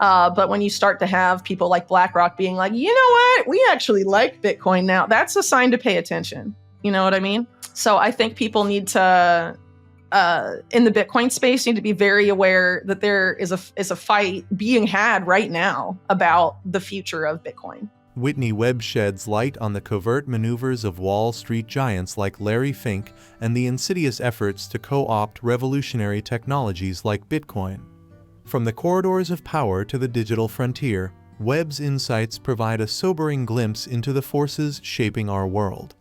But when you start to have people like BlackRock being like, you know what, we actually like Bitcoin now, that's a sign to pay attention. You know what I mean? So I think people need to, in the Bitcoin space, need to be very aware that there is a fight being had right now about the future of Bitcoin. Whitney Webb sheds light on the covert maneuvers of Wall Street giants like Larry Fink and the insidious efforts to co-opt revolutionary technologies like Bitcoin. From the corridors of power to the digital frontier, Webb's insights provide a sobering glimpse into the forces shaping our world.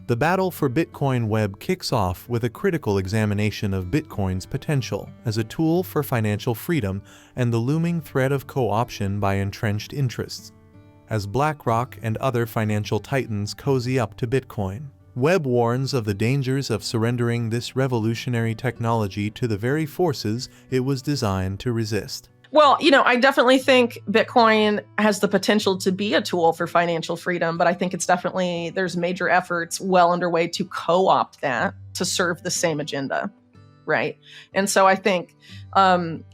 The battle for Bitcoin Webb kicks off with a critical examination of Bitcoin's potential as a tool for financial freedom and the looming threat of co-option by entrenched interests. As BlackRock and other financial titans cozy up to Bitcoin, Webb warns of the dangers of surrendering this revolutionary technology to the very forces it was designed to resist. Well, I definitely think Bitcoin has the potential to be a tool for financial freedom, but I think there's major efforts well underway to co-opt that to serve the same agenda, right? And so I think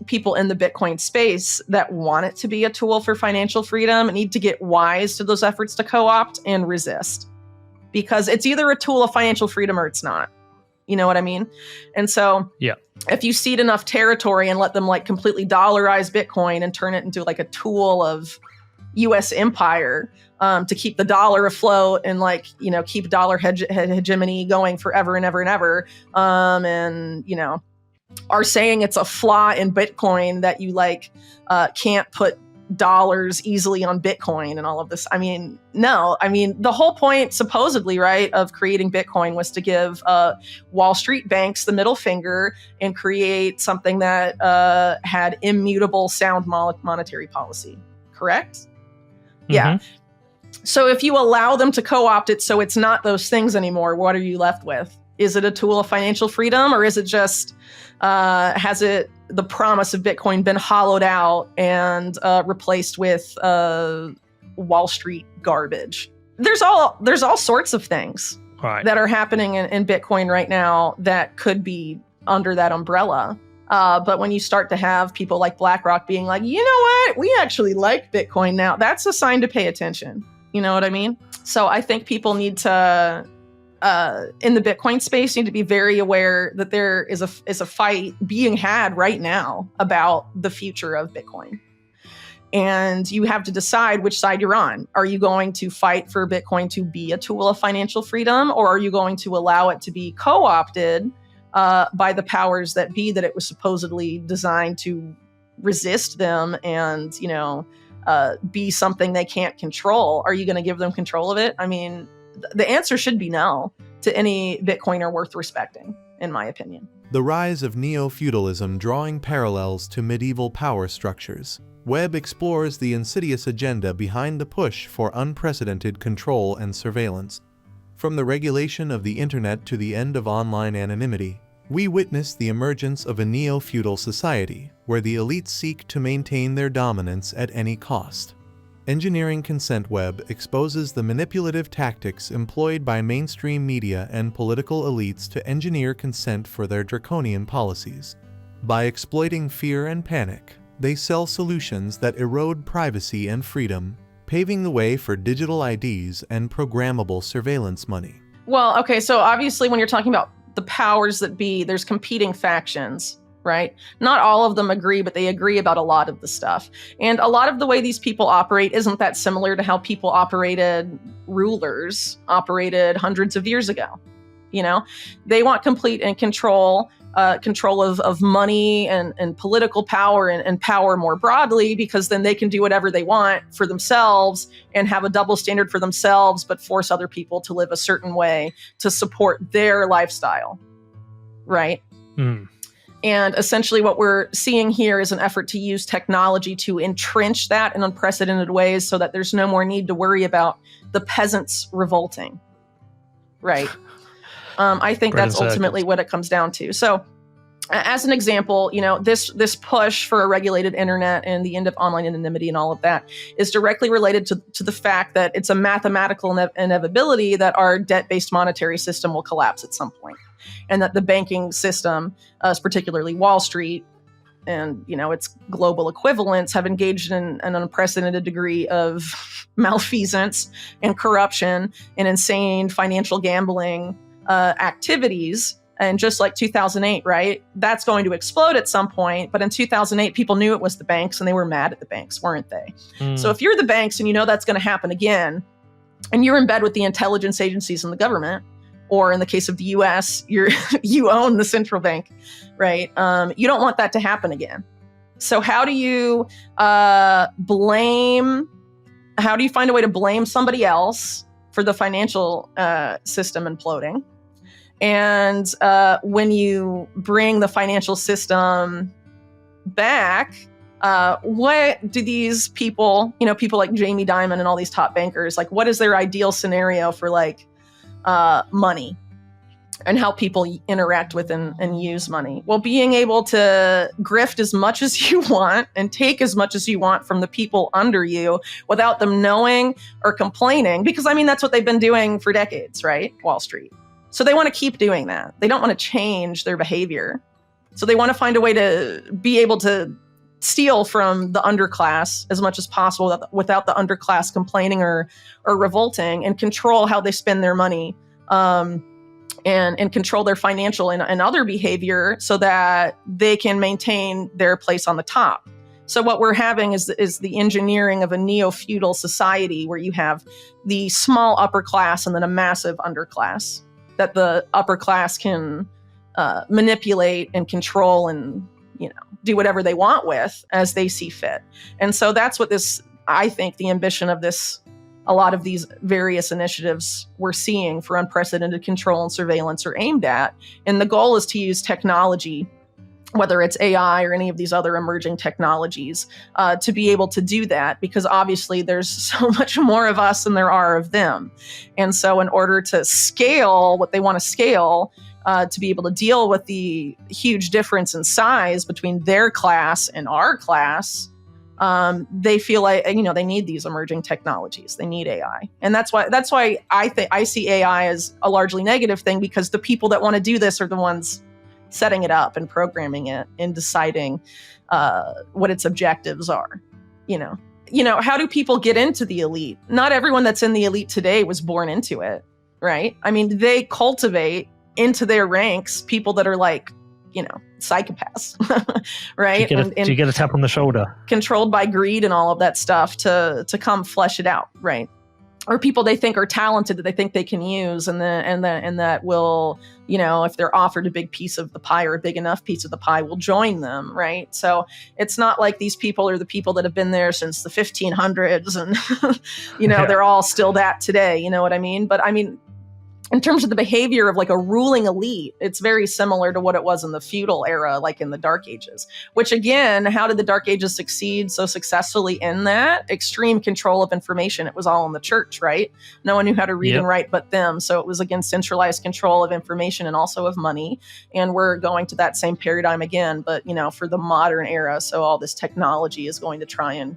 people in the Bitcoin space that want it to be a tool for financial freedom need to get wise to those efforts to co-opt and resist. Because it's either a tool of financial freedom or it's not. You know what I mean? And so if you cede enough territory and let them completely dollarize Bitcoin and turn it into a tool of US empire to keep the dollar afloat and keep dollar hegemony going forever and ever and ever, and are saying it's a flaw in Bitcoin that you can't put dollars easily on Bitcoin and all of this. No. The whole point, supposedly, right, of creating Bitcoin was to give Wall Street banks the middle finger and create something that had immutable, sound monetary policy. Correct? Mm-hmm. Yeah. So if you allow them to co-opt it so it's not those things anymore, what are you left with? Is it a tool of financial freedom, or is it just, the promise of Bitcoin been hollowed out and replaced with Wall Street garbage? There's all sorts of things that are happening in Bitcoin right now that could be under that umbrella. But when you start to have people like BlackRock being like, you know what, we actually like Bitcoin now, that's a sign to pay attention. You know what I mean? So I think people need to, in the Bitcoin space, need to be very aware that there is a fight being had right now about the future of Bitcoin. And you have to decide which side you're on. Are you going to fight for Bitcoin to be a tool of financial freedom, or are you going to allow it to be co-opted by the powers that be that it was supposedly designed to resist them and, be something they can't control? Are you going to give them control of it? The answer should be no to any Bitcoiner worth respecting, in my opinion. The rise of neo-feudalism drawing parallels to medieval power structures. Webb explores the insidious agenda behind the push for unprecedented control and surveillance. From the regulation of the internet to the end of online anonymity, we witness the emergence of a neo-feudal society where the elites seek to maintain their dominance at any cost. Engineering Consent Webb exposes the manipulative tactics employed by mainstream media and political elites to engineer consent for their draconian policies. By exploiting fear and panic, they sell solutions that erode privacy and freedom, paving the way for digital IDs and programmable surveillance money. Well, okay, so obviously when you're talking about the powers that be, there's competing factions, right? Not all of them agree, but they agree about a lot of the stuff. And a lot of the way these people operate isn't that similar to how rulers operated hundreds of years ago. They want complete and control of money and political power and power more broadly, because then they can do whatever they want for themselves and have a double standard for themselves, but force other people to live a certain way to support their lifestyle, right? Mm. And essentially what we're seeing here is an effort to use technology to entrench that in unprecedented ways so that there's no more need to worry about the peasants revolting, right? I think that's ultimately what it comes down to. So as an example, this push for a regulated internet and the end of online anonymity and all of that is directly related to the fact that it's a mathematical inevitability that our debt-based monetary system will collapse at some point. And that the banking system, particularly Wall Street, and its global equivalents have engaged in an unprecedented degree of malfeasance and corruption and insane financial gambling activities. And just like 2008, right? That's going to explode at some point. But in 2008, people knew it was the banks and they were mad at the banks, weren't they? So if you're the banks and that's going to happen again, and you're in bed with the intelligence agencies and the government, or in the case of the US, you own the central bank, right? You don't want that to happen again. So how do you find a way to blame somebody else for the financial system imploding? And when you bring the financial system back, what do these people, people like Jamie Dimon and all these top bankers, like what is their ideal scenario for money and how people interact with and use money? Well, being able to grift as much as you want and take as much as you want from the people under you without them knowing or complaining, because that's what they've been doing for decades, right? Wall Street. So they want to keep doing that. They don't want to change their behavior. So they want to find a way to be able to steal from the underclass as much as possible without the underclass complaining or revolting, and control how they spend their money and control their financial and other behavior so that they can maintain their place on the top. So what we're having is the engineering of a neo-feudal society where you have the small upper class and then a massive underclass that the upper class can manipulate and control and do whatever they want with as they see fit. And so that's what I think the ambition of a lot of these various initiatives we're seeing for unprecedented control and surveillance are aimed at. And the goal is to use technology, whether it's AI or any of these other emerging technologies, to be able to do that, because obviously there's so much more of us than there are of them. And so in order to scale what they want to scale, to be able to deal with the huge difference in size between their class and our class, they feel like, they need these emerging technologies. They need AI. And that's why I see AI as a largely negative thing, because the people that want to do this are the ones setting it up and programming it and deciding what its objectives are. How do people get into the elite? Not everyone that's in the elite today was born into it, right? They cultivate into their ranks people that are psychopaths, right? Do you get a tap on the shoulder? Controlled by greed and all of that stuff to come flesh it out, right? Or people they think are talented that they think they can use, and that will, if they're offered a big piece of the pie or a big enough piece of the pie, will join them, right? So it's not like these people are the people that have been there since the 1500s, and they're all still that today. You know what I mean? But in terms of the behavior of a ruling elite, it's very similar to what it was in the feudal era, like in the Dark Ages, which again, how did the Dark Ages succeed so successfully in that? Extreme control of information. It was all in the church, right? No one knew how to read and write but them. So it was again, centralized control of information and also of money. And we're going to that same paradigm again, but for the modern era. So all this technology is going to try and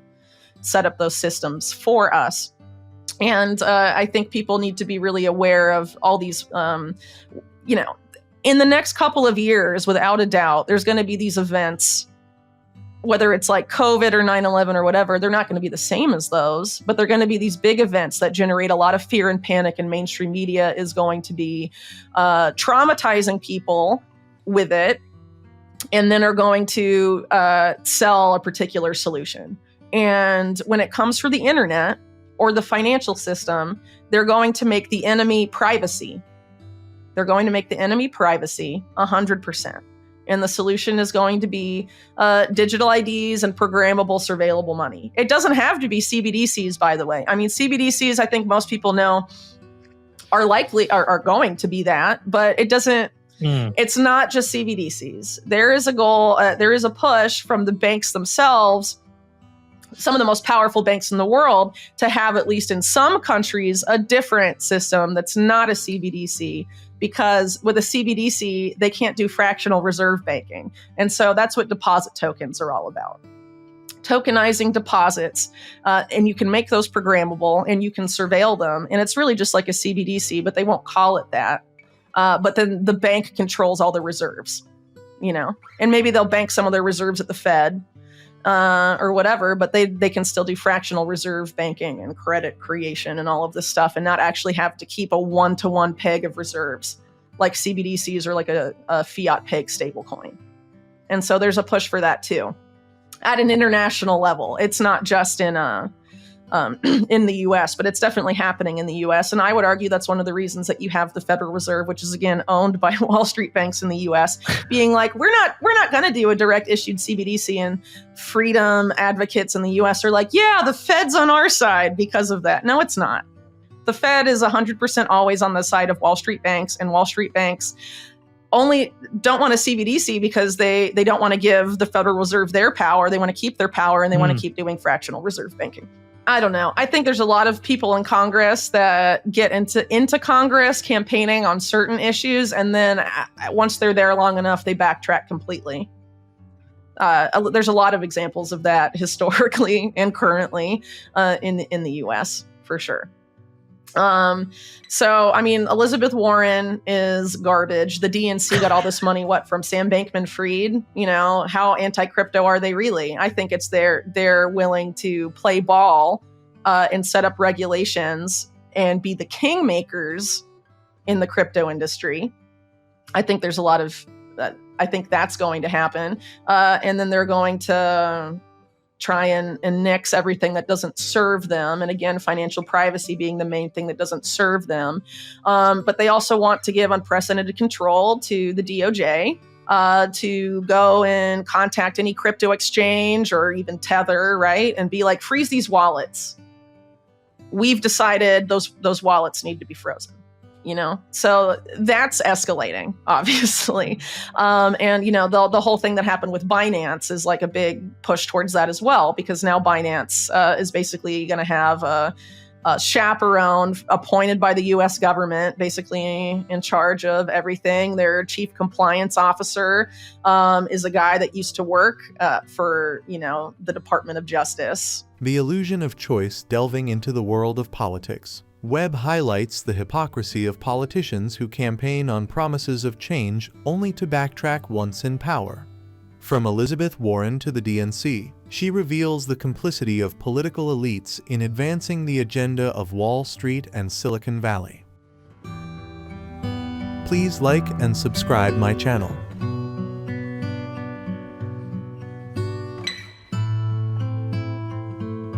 set up those systems for us. And I think people need to be really aware of all these, in the next couple of years, without a doubt, there's going to be these events, whether it's like COVID or 9/11 or whatever, they're not going to be the same as those, but they're going to be these big events that generate a lot of fear and panic, and mainstream media is going to be traumatizing people with it, and then are going to sell a particular solution. And when it comes for the internet, or the financial system, they're going to make the enemy privacy. They're going to make the enemy privacy 100%. And the solution is going to be digital IDs and programmable, surveillable money. It doesn't have to be CBDCs, by the way. CBDCs, I think most people know, are going to be that, but it doesn't. It's not just CBDCs. There is a goal, there is a push from the banks themselves, some of the most powerful banks in the world, to have, at least in some countries, a different system that's not a CBDC, because with a CBDC, they can't do fractional reserve banking. And so that's what deposit tokens are all about. Tokenizing deposits, and you can make those programmable and you can surveil them. And it's really just like a CBDC, but they won't call it that. But then the bank controls all the reserves. and maybe they'll bank some of their reserves at the Fed or whatever, but they can still do fractional reserve banking and credit creation and all of this stuff and not actually have to keep a one-to-one peg of reserves like CBDCs or like a fiat peg stablecoin. And so there's a push for that too at an international level. It's not just in the U.S., but it's definitely happening in the U.S. And I would argue that's one of the reasons that you have the Federal Reserve, which is again owned by Wall Street banks in the U.S., being like, we're not going to do a direct issued CBDC, and freedom advocates in the U.S. are like, yeah, the Fed's on our side because of that. No, it's not. The Fed is 100% always on the side of Wall Street banks, and Wall Street banks only don't want a CBDC because they don't want to give the Federal Reserve their power. They want to keep their power, and they want to keep doing fractional reserve banking. I don't know. I think there's a lot of people in Congress that get into Congress campaigning on certain issues, and then once they're there long enough, they backtrack completely. There's a lot of examples of that historically and currently in the U.S. for sure. So, I mean, Elizabeth Warren is garbage. The DNC got all this money, from Sam Bankman-Fried? How anti-crypto are they really? I think it's they're willing to play ball and set up regulations and be the kingmakers in the crypto industry. I think there's a lot of, I think that's going to happen. And then they're going to try and nix everything that doesn't serve them. And again, financial privacy being the main thing that doesn't serve them. But they also want to give unprecedented control to the DOJ to go and contact any crypto exchange or even Tether, right? And be like, freeze these wallets. We've decided those wallets need to be frozen. So that's escalating, obviously. And, the whole thing that happened with Binance is like a big push towards that as well, because now Binance is basically going to have a chaperone appointed by the U.S. government, basically in charge of everything. Their chief compliance officer is a guy that used to work for, the Department of Justice. The illusion of choice delving into the world of politics. Webb highlights the hypocrisy of politicians who campaign on promises of change only to backtrack once in power. From Elizabeth Warren to the DNC, she reveals the complicity of political elites in advancing the agenda of Wall Street and Silicon Valley. Please like and subscribe my channel.